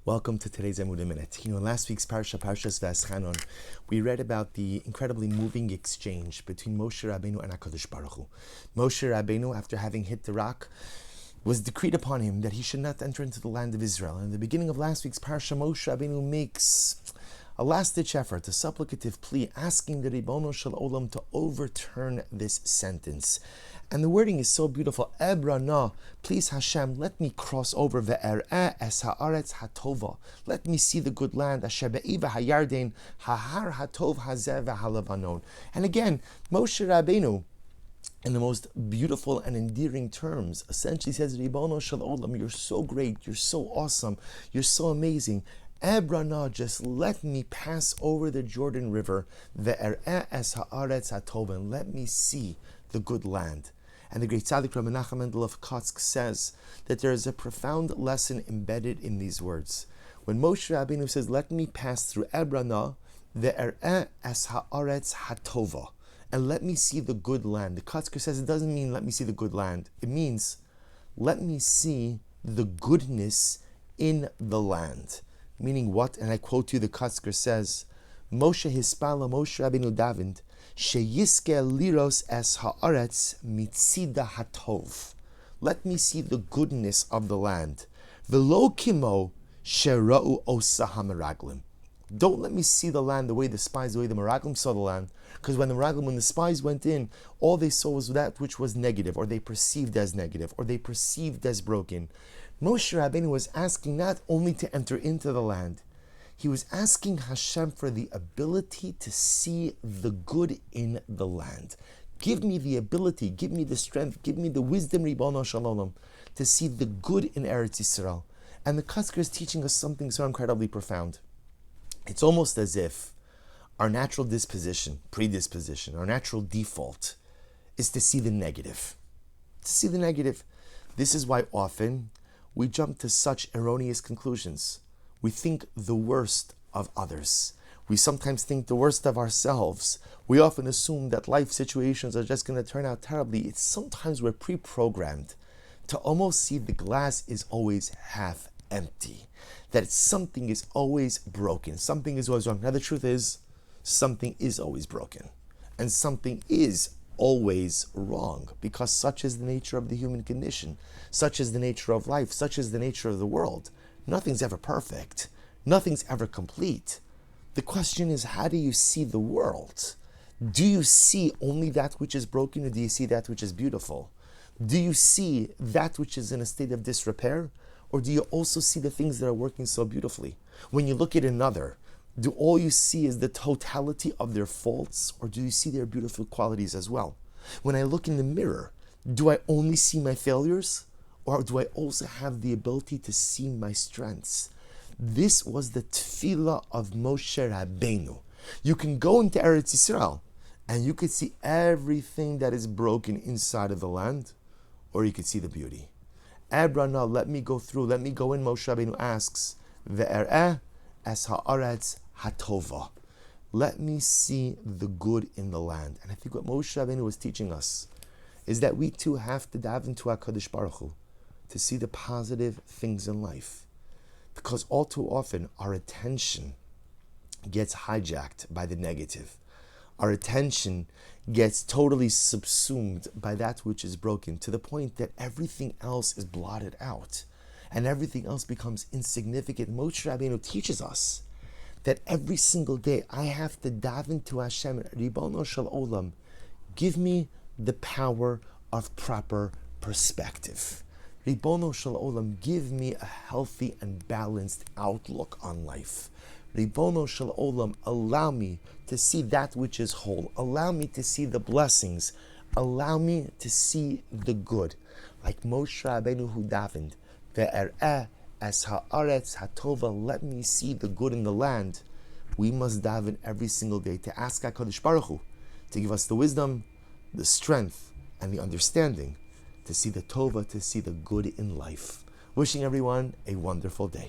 Welcome to today's Emunah Minute. In last week's Parshas V'Eschanon, we read about the incredibly moving exchange between Moshe Rabbeinu and HaKadosh Baruch Hu. Moshe Rabbeinu, after having hit the rock, was decreed upon him that he should not enter into the land of Israel. And in the beginning of last week's Parsha, Moshe Rabbeinu makes a last-ditch effort, a supplicative plea, asking the Ribono Shel Olam to overturn this sentence. And the wording is so beautiful. Emunah, please Hashem, let me cross over. Ve'er'eh es ha'aretz hatova. Let me see the good land. Asher be'iva hayarden ha'har hatov hazeh ve'halavanon. And again, Moshe Rabbeinu, in the most beautiful and endearing terms, essentially says, Ribono Shel Olam, you're so great, you're so awesome, you're so amazing. Emunah, just let me pass over the Jordan River. Ve'er'eh es ha'aretz hatova, and let me see the good land. And the great tzaddik Rabbi Menachem Mendel of Kotsk says that there is a profound lesson embedded in these words. When Moshe Rabbeinu says, let me pass through Emunah, ve'er'eh es ha'aretz hatova, and let me see the good land. The Kotzker says it doesn't mean let me see the good land. It means let me see the goodness in the land. Meaning what? And I quote you, the Kotzker says, Moshe hispala Moshe Rabbeinu davened, sheyiske liros es haaretz mitzida hatov. Let me see the goodness of the land. V'lo kimo shera'u osa hameraglim. Don't let me see the land the way the Meraglim saw the land. Because when the spies went in, all they saw was that which was negative, or they perceived as negative, or they perceived as broken. Moshe Rabbeinu was asking not only to enter into the land, he was asking Hashem for the ability to see the good in the land. Give me the ability, give me the strength, give me the wisdom, Ribono Shel Olam, to see the good in Eretz Yisrael. And the Kotzker is teaching us something so incredibly profound. It's almost as if our natural predisposition, our natural default is to see the negative. To see the negative. This is why often we jump to such erroneous conclusions. We think the worst of others. We sometimes think the worst of ourselves. We often assume that life situations are just going to turn out terribly. It's sometimes we're pre-programmed to almost see the glass is always half empty. That something is always broken. Something is always wrong. Now the truth is, something is always broken. And something is always wrong. Because such is the nature of the human condition. Such is the nature of life. Such is the nature of the world. Nothing's ever perfect. Nothing's ever complete. The question is, how do you see the world? Do you see only that which is broken, or do you see that which is beautiful? Do you see that which is in a state of disrepair, or do you also see the things that are working so beautifully? When you look at another, do all you see is the totality of their faults, or do you see their beautiful qualities as well? When I look in the mirror, do I only see my failures, or do I also have the ability to see my strengths? This was the tefillah of Moshe Rabbeinu. You can go into Eretz Yisrael and you could see everything that is broken inside of the land, or you could see the beauty. Emunah, let me go through, let me go in, Moshe Rabbeinu asks, Ve'er'eh es ha'aretz hatova. Let me see the good in the land. And I think what Moshe Rabbeinu was teaching us is that we too have to dive into HaKadosh Baruch Hu to see the positive things in life. Because all too often, our attention gets hijacked by the negative. Our attention gets totally subsumed by that which is broken, to the point that everything else is blotted out and everything else becomes insignificant. Moshe Rabbeinu teaches us that every single day I have to dive into Hashem, Ribono Shel Olam, give me the power of proper perspective. Ribono Shel Olam, give me a healthy and balanced outlook on life. Ribono Shel Olam, allow me to see that which is whole. Allow me to see the blessings. Allow me to see the good. Like Moshe Rabbeinu who davened, Ve'er'eh es ha'aretz hatova, let me see the good in the land. We must daven every single day to ask HaKadosh Baruch Hu to give us the wisdom, the strength, and the understanding to see the tova, to see the good in life. Wishing everyone a wonderful day.